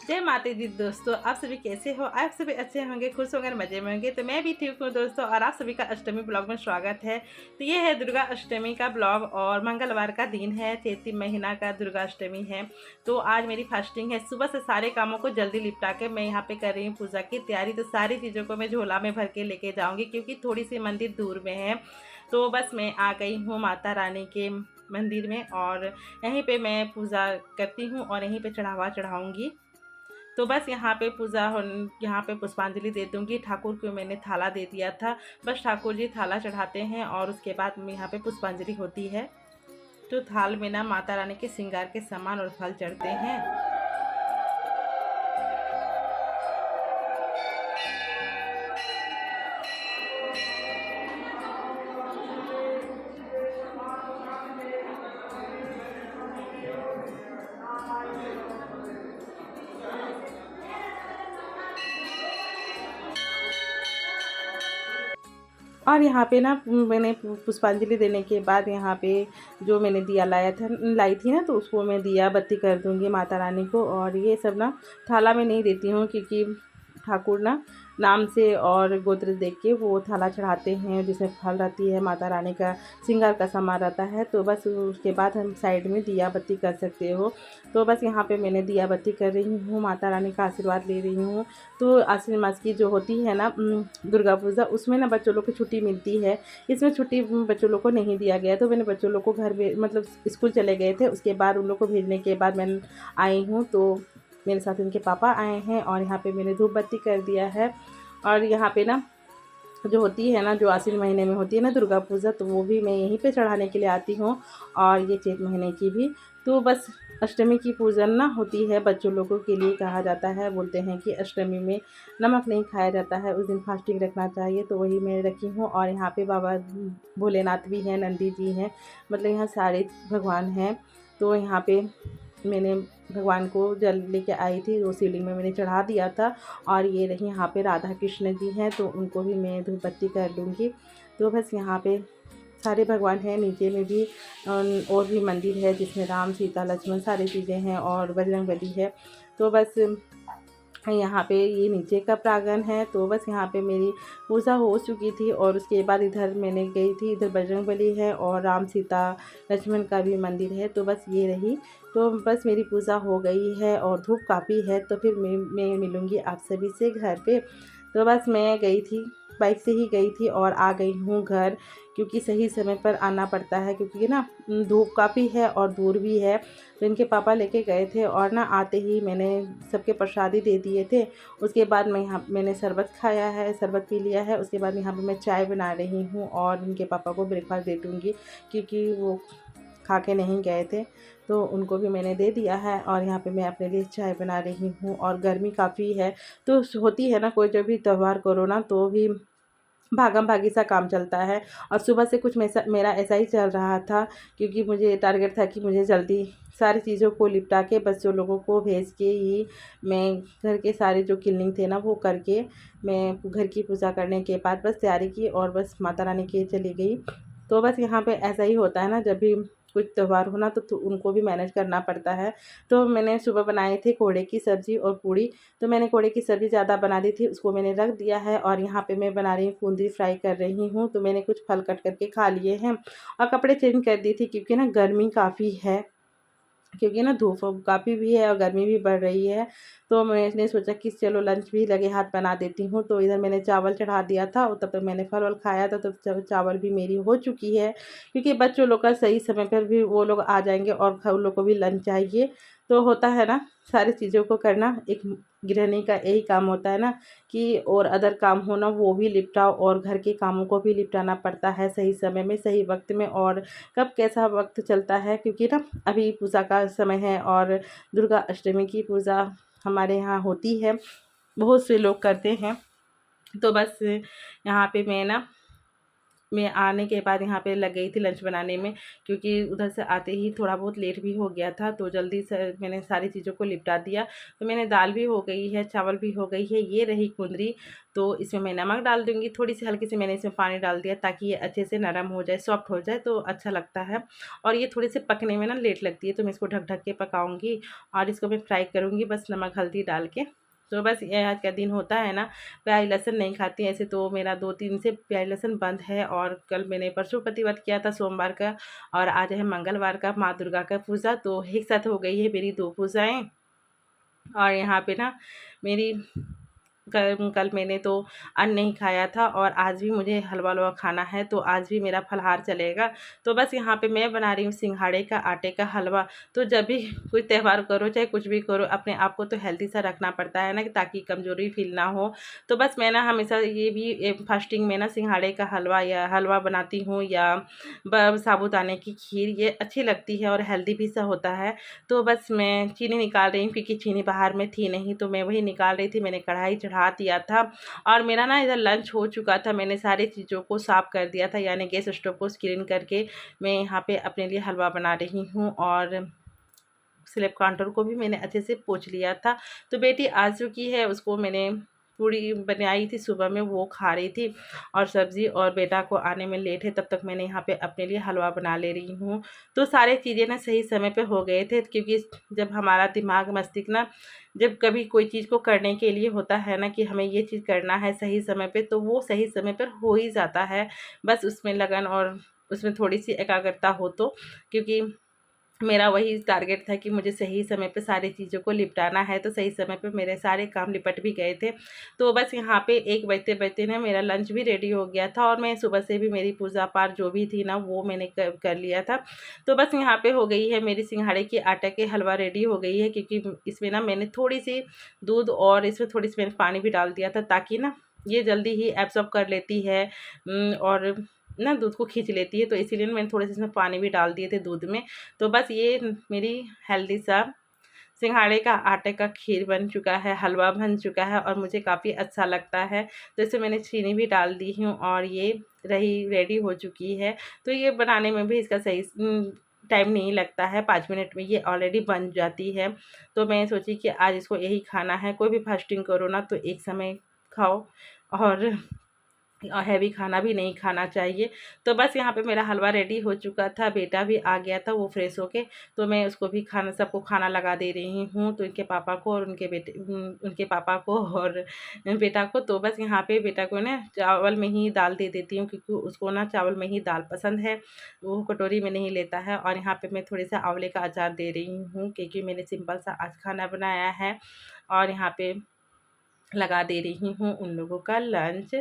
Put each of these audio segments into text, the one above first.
जय माता दी दोस्तों, आप सभी कैसे हो? आप सभी अच्छे होंगे, खुश होंगे और मज़े में होंगे। तो मैं भी ठीक हूँ दोस्तों, और आप सभी का अष्टमी ब्लॉग में स्वागत है। तो ये है दुर्गा अष्टमी का ब्लॉग और मंगलवार का दिन है, चैती महीना का दुर्गा अष्टमी है। तो आज मेरी फास्टिंग है। सुबह से सारे कामों को जल्दी निपटा के मैं यहाँ पे कर रही हूँ पूजा की तैयारी। तो सारी चीज़ों को मैं झोला में भर के लेके जाऊँगी, क्योंकि थोड़ी सी मंदिर दूर में है। तो बस मैं आ गई हूँ माता रानी के मंदिर में, और यहीं पे मैं पूजा करती हूँ और यहीं पे चढ़ावा चढ़ाऊँगी। तो बस यहाँ पे पूजा हो, यहाँ पे पुष्पांजलि दे दूँगी। ठाकुर को मैंने थाला दे दिया था, बस ठाकुर जी थाला चढ़ाते हैं और उसके बाद में यहाँ पे पुष्पांजलि होती है। तो थाल में ना माता रानी के श्रृंगार के सामान और फल चढ़ते हैं। और यहाँ पे ना मैंने पुष्पांजलि देने के बाद यहाँ पे जो मैंने दिया लाई थी ना, तो उसको मैं दिया बत्ती कर दूँगी माता रानी को। और ये सब ना थाला में नहीं देती हूँ, क्योंकि ठाकुर ना नाम से और गोत्र देख के वो थाला चढ़ाते हैं, जिसमें फल रहती है, माता रानी का श्रृंगार का सामान रहता है। तो बस उसके बाद हम साइड में दिया बत्ती कर सकते हो। तो बस यहाँ पे मैंने दिया बत्ती कर रही हूँ, माता रानी का आशीर्वाद ले रही हूँ। तो आश्विन मास की जो होती है ना दुर्गा पूजा, उसमें ना बच्चों लोग को छुट्टी मिलती है। इसमें छुट्टी बच्चों लोग को नहीं दिया गया, तो मैंने बच्चों लोग को घर मतलब स्कूल चले गए थे, उसके बाद उन लोग को भेजने के बाद मैं आई हूँ। तो मेरे साथ उनके पापा आए हैं और यहाँ पे मैंने धूप बत्ती कर दिया है। और यहाँ पे ना जो होती है ना, जो आश्विन महीने में होती है ना दुर्गा पूजा, तो वो भी मैं यहीं पे चढ़ाने के लिए आती हूँ। और ये चैत महीने की भी। तो बस अष्टमी की पूजन ना होती है बच्चों लोगों के लिए, कहा जाता है, बोलते हैं कि अष्टमी में नमक नहीं खाया जाता है, उस दिन फास्टिंग रखना चाहिए। तो वही मैं रखी हूँ। और यहाँ पे बाबा भोलेनाथ भी हैं, नंदी जी हैं, मतलब यहाँ सारे भगवान हैं। तो यहाँ पे मैंने भगवान को जल लेके आई थी, वो शिवलिंग में मैंने चढ़ा दिया था। और ये रही यहाँ पे राधा कृष्ण जी हैं, तो उनको भी मैं धूप बत्ती कर लूँगी। तो बस यहाँ पे सारे भगवान हैं। नीचे में भी और भी मंदिर है, जिसमें राम सीता लक्ष्मण सारी चीज़ें हैं, और बजरंगबली है। तो बस यहाँ पे ये नीचे का प्रांगण है। तो बस यहाँ पे मेरी पूजा हो चुकी थी, और उसके बाद इधर मैंने गई थी, इधर बजरंगबली है और राम सीता लक्ष्मण का भी मंदिर है। तो बस ये रही। तो बस मेरी पूजा हो गई है और धूप काफ़ी है। तो फिर मैं मिलूँगी आप सभी से घर पे। तो बस मैं गई थी, बाइक से ही गई थी और आ गई हूँ घर, क्योंकि सही समय पर आना पड़ता है, क्योंकि ना धूप काफ़ी है और दूर भी है। तो इनके पापा लेके गए थे, और ना आते ही मैंने सबके प्रसादी दे दिए थे। उसके बाद मैंने शरबत खाया है, शरबत पी लिया है। उसके बाद यहाँ पे मैं चाय बना रही हूँ, और इनके पापा को ब्रेकफास्ट दे दूँगी, क्योंकि वो खा के नहीं गए थे। तो उनको भी मैंने दे दिया है, और यहाँ पे मैं अपने लिए चाय बना रही हूँ। और गर्मी काफ़ी है, तो होती है ना कोई जो भी त्यौहार करो ना, तो भी भागम भागी सा काम चलता है। और सुबह से कुछ मेरा ऐसा ही चल रहा था, क्योंकि मुझे टारगेट था कि मुझे जल्दी सारी चीज़ों को निपटा के बच्चों लोगों को भेज के ही मैं घर के सारे जो क्लीनिंग थे ना वो करके मैं घर की पूजा करने के बाद बस तैयारी की, और बस माता रानी के चली गई। तो बस यहाँ पे ऐसा ही होता है ना, जब भी कुछ त्यौहार हो ना, तो उनको भी मैनेज करना पड़ता है। तो मैंने सुबह बनाए थे कोहड़े की सब्ज़ी और पूड़ी। तो मैंने कोहड़े की सब्ज़ी ज़्यादा बना दी थी, उसको मैंने रख दिया है। और यहाँ पे मैं बना रही हूँ, बूंदी फ्राई कर रही हूँ। तो मैंने कुछ फल कट करके खा लिए हैं, और कपड़े चेंज कर दी थी, क्योंकि ना गर्मी काफ़ी है, क्योंकि ना धूप काफ़ी भी है और गर्मी भी बढ़ रही है। तो मैंने सोचा कि चलो लंच भी लगे हाथ बना देती हूँ। तो इधर मैंने चावल चढ़ा दिया था, और तब तक मैंने फल वल खाया था। तो चावल भी मेरी हो चुकी है, क्योंकि बच्चों लोग का सही समय पर भी वो लोग आ जाएंगे, और उन लोग को भी लंच चाहिए। तो होता है ना, सारी चीज़ों को करना एक गृहिणी का यही काम होता है ना, कि और अदर काम हो ना वो भी निपटाओ, और घर के कामों को भी निपटाना पड़ता है सही समय में, सही वक्त में। और कब कैसा वक्त चलता है, क्योंकि ना अभी पूजा का समय है, और दुर्गा अष्टमी की पूजा हमारे यहाँ होती है, बहुत से लोग करते हैं। तो बस यहाँ पे मैं ना मैं आने के बाद यहाँ पे लग गई थी लंच बनाने में, क्योंकि उधर से आते ही थोड़ा बहुत लेट भी हो गया था, तो जल्दी से मैंने सारी चीज़ों को निपटा दिया। तो मैंने दाल भी हो गई है, चावल भी हो गई है, ये रही कुंदरी। तो इसमें मैं नमक डाल दूँगी, थोड़ी सी हल्की सी मैंने इसमें पानी डाल दिया ताकि ये अच्छे से नरम हो जाए, सॉफ्ट हो जाए तो अच्छा लगता है। और ये थोड़ी सी पकने में ना लेट लगती है, तो मैं इसको ढक ढक के पकाऊँगी और इसको मैं फ्राई करूँगी बस नमक हल्दी डाल के। तो बस ये आज का दिन होता है ना, प्याज लहसुन नहीं खाती ऐसे, तो मेरा 2-3 से प्याज लहसुन बंद है। और कल मैंने परसों प्रतिव्रत किया था सोमवार का, और आज है मंगलवार का माँ दुर्गा का पूजा, तो एक साथ हो गई है मेरी 2 पूजाएँ। और यहाँ पे ना मेरी कल मैंने तो अन्न नहीं खाया था, और आज भी मुझे हलवा-वलवा खाना है, तो आज भी मेरा फलाहार चलेगा। तो बस यहाँ पे मैं बना रही हूँ सिंघाड़े का आटे का हलवा। तो जब भी कोई त्यौहार करो, चाहे कुछ भी करो, अपने आप को तो हेल्दी सा रखना पड़ता है ना, ताकि कमज़ोरी फ़ील ना हो। तो बस मैं ना हमेशा ये भी फास्टिंग में ना सिंघाड़े का हलवा या हलवा बनाती हूँ, या साबूदाने की खीर, ये अच्छी लगती है और हेल्दी भी सा होता है। तो बस मैं चीनी निकाल रही हूँ, क्योंकि चीनी बाहर में थी नहीं, तो मैं वही निकाल रही थी। मैंने कढ़ाई चढ़ा दिया था, और मेरा ना इधर लंच हो चुका था। मैंने सारी चीज़ों को साफ़ कर दिया था, यानी गैस स्टोव को क्लीन करके मैं यहाँ पे अपने लिए हलवा बना रही हूँ। और स्लैब काउंटर को भी मैंने अच्छे से पोंछ लिया था। तो बेटी आ चुकी है, उसको मैंने पूड़ी बनाई थी सुबह में, वो खा रही थी, और सब्ज़ी, और बेटा को आने में लेट है, तब तक मैंने यहाँ पे अपने लिए हलवा बना ले रही हूँ। तो सारी चीज़ें ना सही समय पे हो गए थे, क्योंकि जब हमारा दिमाग मस्तिष्क ना, जब कभी कोई चीज़ को करने के लिए होता है ना कि हमें ये चीज़ करना है सही समय पे, तो वो सही समय पर हो ही जाता है। बस उसमें लगन और उसमें थोड़ी-सी एकाग्रता हो तो, क्योंकि मेरा वही टारगेट था कि मुझे सही समय पे सारी चीज़ों को निपटाना है, तो सही समय पे मेरे सारे काम निपट भी गए थे। तो बस यहाँ पे 1 बजते-बजते ना मेरा लंच भी रेडी हो गया था, और मैं सुबह से भी मेरी पूजा-पाठ जो भी थी ना, वो मैंने कर लिया था। तो बस यहाँ पे हो गई है मेरी सिंघाड़े के आटा के हलवा रेडी हो गई है, क्योंकि इसमें ना मैंने थोड़ी-सी दूध और इसमें थोड़ी-सी मैंने पानी भी डाल दिया था, ताकि ना ये जल्दी ही एब्ज़ॉर्ब कर लेती है, और ना दूध को खींच लेती है, तो इसीलिए मैंने थोड़े से इसमें पानी भी डाल दिए थे दूध में। तो बस ये मेरी हेल्दी सा सिंघाड़े का आटे का खीर बन चुका है, हलवा बन चुका है, और मुझे काफ़ी अच्छा लगता है। तो इसमें मैंने चीनी भी डाल दी हूँ, और ये रेडी हो चुकी है। तो ये बनाने में भी इसका सही टाइम नहीं लगता है, 5 मिनट में ये ऑलरेडी बन जाती है। तो मैं सोची कि आज इसको यही खाना है। कोई भी फास्टिंग करो ना, तो एक समय खाओ, और हैवी खाना भी नहीं खाना चाहिए। तो बस यहाँ पे मेरा हलवा रेडी हो चुका था, बेटा भी आ गया था वो फ्रेश होके, तो मैं उसको भी खाना, सबको खाना लगा दे रही हूँ, तो इनके पापा को और उनके पापा को और बेटा को। तो बस यहाँ पे बेटा को ना चावल में ही दाल दे देती हूँ, क्योंकि उसको ना चावल में ही दाल पसंद है, वो कटोरी में नहीं लेता है। और यहाँ पे मैं थोड़े-सा आँवले का अचार दे रही हूँ, क्योंकि मैंने सिंपल सा आज खाना बनाया है, और यहाँ पे लगा दे रही हूँ उन लोगों का लंच।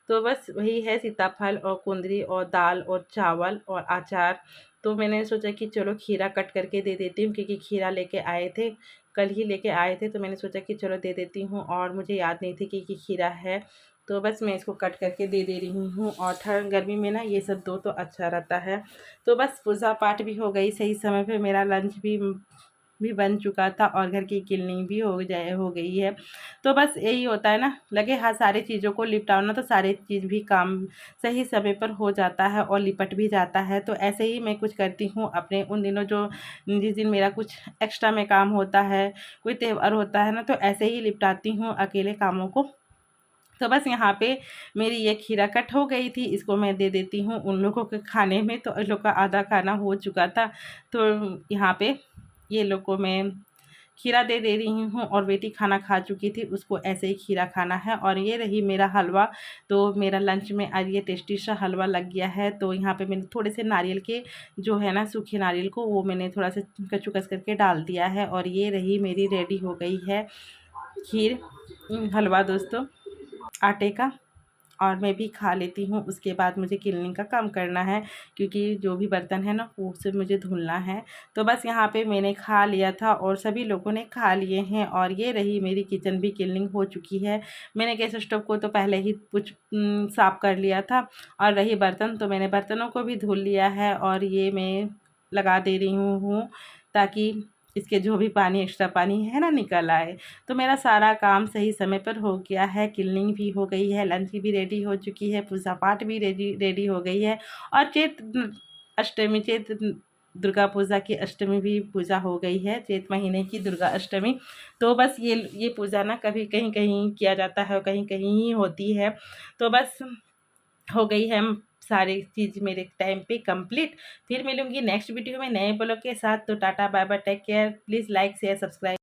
तो बस वही है, सीताफल और कुंदरी और दाल और चावल और अचार। तो मैंने सोचा कि चलो खीरा कट करके दे देती हूँ, क्योंकि खीरा लेके आए थे, कल ही लेके आए थे, तो मैंने सोचा कि चलो दे देती हूँ, और मुझे याद नहीं थी कि खीरा है। तो बस मैं इसको कट करके दे रही हूँ, और ठंड गर्मी में ना ये सब दो तो अच्छा रहता है। तो बस पूजा पाठ भी हो गई सही समय पे, मेरा लंच भी बन चुका था, और घर की क्लीनिंग भी हो गई है। तो बस यही होता है ना, लगे हाथ सारी चीज़ों को निपटाओ ना, तो सारी चीज़ भी काम सही समय पर हो जाता है और लिपट भी जाता है। तो ऐसे ही मैं कुछ करती हूँ अपने उन दिनों, जो जिस दिन मेरा कुछ एक्स्ट्रा में काम होता है, कोई त्योहार होता है ना, तो ऐसे ही निपटाती हूँ अकेले कामों को। तो बस यहाँ पे मेरी ये खीरा कट हो गई थी, इसको मैं दे देती हूँ उन लोगों के खाने में। तो इन लोग का आधा खाना हो चुका था, तो यहाँ पे ये लोग को मैं खीरा दे रही हूँ, और बेटी खाना खा चुकी थी, उसको ऐसे ही खीरा खाना है। और ये रही मेरा हलवा। तो मेरा लंच में आज ये टेस्टी सा हलवा लग गया है। तो यहाँ पे मैंने थोड़े से नारियल के जो है ना, सूखे नारियल को, वो मैंने थोड़ा सा कद्दूकस करके डाल दिया है, और ये रही मेरी रेडी हो गई है खीर, हलवा दोस्तों, आटे का। और मैं भी खा लेती हूँ। उसके बाद मुझे क्लीनिंग का काम करना है, क्योंकि जो भी बर्तन है ना, वो सब मुझे धुलना है। तो बस यहाँ पे मैंने खा लिया था, और सभी लोगों ने खा लिए हैं, और ये रही मेरी किचन भी क्लीनिंग हो चुकी है। मैंने गैस स्टोव को तो पहले ही कुछ साफ़ कर लिया था, और रही बर्तन, तो मैंने बर्तनों को भी धुल लिया है, और ये मैं लगा दे रही हूँ, ताकि इसके जो भी पानी एक्स्ट्रा पानी है ना निकल आए। तो मेरा सारा काम सही समय पर हो गया है, क्लीनिंग भी हो गई है, लंच भी रेडी हो चुकी है, पूजा पाठ भी रेडी रेडी हो गई है और चैत दुर्गा पूजा की अष्टमी भी पूजा हो गई है, चैत महीने की दुर्गा अष्टमी। तो बस ये पूजा ना कभी कहीं कहीं किया जाता है और कहीं कहीं ही होती है। तो बस हो गई है सारी चीज़ मेरे टाइम पे कंप्लीट। फिर मिलूंगी नेक्स्ट वीडियो में नए ब्लॉग के साथ। तो tata bye bye, take care, please like share subscribe.